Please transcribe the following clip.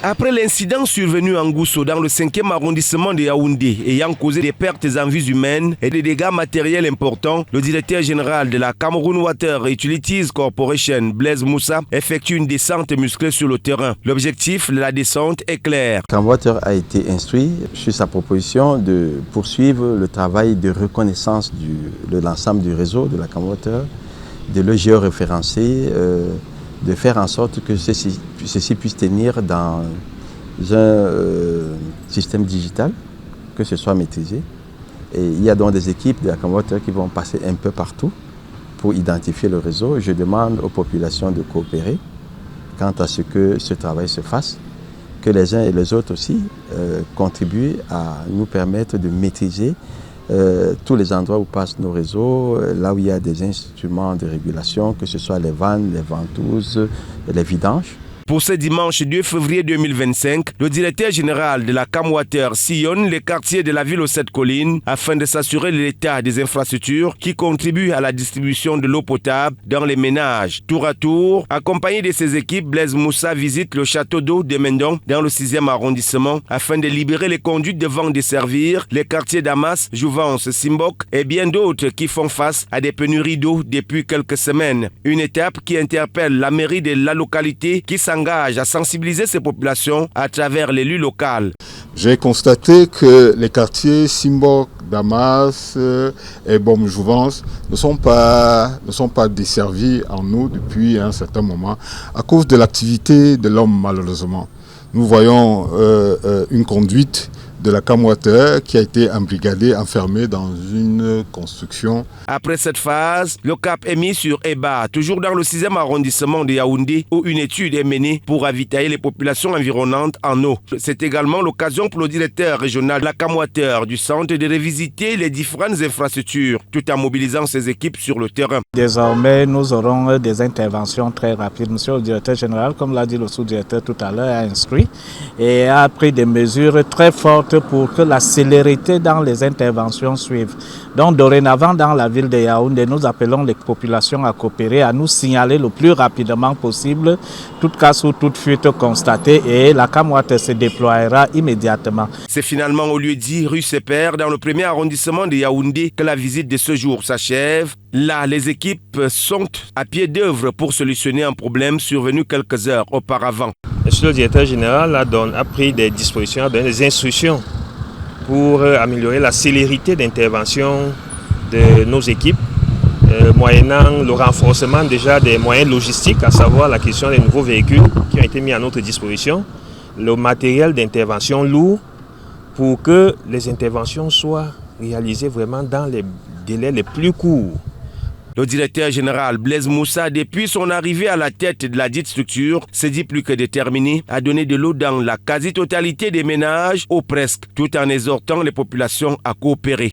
Après l'incident survenu en Gousso dans le 5e arrondissement de Yaoundé ayant causé des pertes en vies humaines et des dégâts matériels importants, le directeur général de la Cameroon Water Utilities Corporation, Blaise Moussa, effectue une descente musclée sur le terrain. L'objectif de la descente est clair. Cameroon Water a été instruit sur sa proposition de poursuivre le travail de reconnaissance de l'ensemble du réseau de la Cameroon Water, de le géoréférencer, de faire en sorte que ceci puisse tenir dans un système digital, que ce soit maîtrisé. Et il y a donc des équipes de la Cameroon Water qui vont passer un peu partout pour identifier le réseau. Je demande aux populations de coopérer quant à ce que ce travail se fasse, que les uns et les autres aussi contribuent à nous permettre de maîtriser tous les endroits où passent nos réseaux, là où il y a des instruments de régulation, que ce soit les vannes, les ventouses, les vidanges. Pour ce dimanche 2 février 2025, le directeur général de la Cameroon Water sillonne les quartiers de la ville aux 7 collines afin de s'assurer de l'état des infrastructures qui contribuent à la distribution de l'eau potable dans les ménages. Tour à tour, accompagné de ses équipes, Blaise Moussa visite le château d'eau de Mendon dans le 6e arrondissement afin de libérer les conduites devant desservir les quartiers d'Amas, Jouvence, Simbok et bien d'autres qui font face à des pénuries d'eau depuis quelques semaines. Une étape qui interpelle la mairie de la localité qui s'engage à sensibiliser ces populations à travers l'élu local. J'ai constaté que les quartiers Simbok, Damas et Jouvence ne sont pas desservis en eau depuis un certain moment à cause de l'activité de l'homme malheureusement. Nous voyons une conduite de la Cameroon Water qui a été embrigadée, enfermée dans une construction. Après cette phase, le cap est mis sur Eba, toujours dans le 6e arrondissement de Yaoundé, où une étude est menée pour ravitailler les populations environnantes en eau. C'est également l'occasion pour le directeur régional de la Cameroon Water du centre de revisiter les différentes infrastructures, tout en mobilisant ses équipes sur le terrain. Désormais, nous aurons des interventions très rapides. Monsieur le directeur général, comme l'a dit le sous-directeur tout à l'heure, a instruit et a pris des mesures très fortes pour que la célérité dans les interventions suive. Donc dorénavant dans la ville de Yaoundé, nous appelons les populations à coopérer, à nous signaler le plus rapidement possible toute casse ou toute fuite constatée et la Cameroon Water se déploiera immédiatement. C'est finalement au lieu dit rue Sepper, dans le 1er arrondissement de Yaoundé, que la visite de ce jour s'achève. Là, les équipes sont à pied d'œuvre pour solutionner un problème survenu quelques heures auparavant. Monsieur le directeur général a pris des dispositions, a donné des instructions pour améliorer la célérité d'intervention de nos équipes, moyennant le renforcement déjà des moyens logistiques, à savoir la question des nouveaux véhicules qui ont été mis à notre disposition, le matériel d'intervention lourd pour que les interventions soient réalisées vraiment dans les délais les plus courts. Le directeur général Blaise Moussa, depuis son arrivée à la tête de la dite structure, s'est dit plus que déterminé à donner de l'eau dans la quasi-totalité des ménages, ou presque, tout en exhortant les populations à coopérer.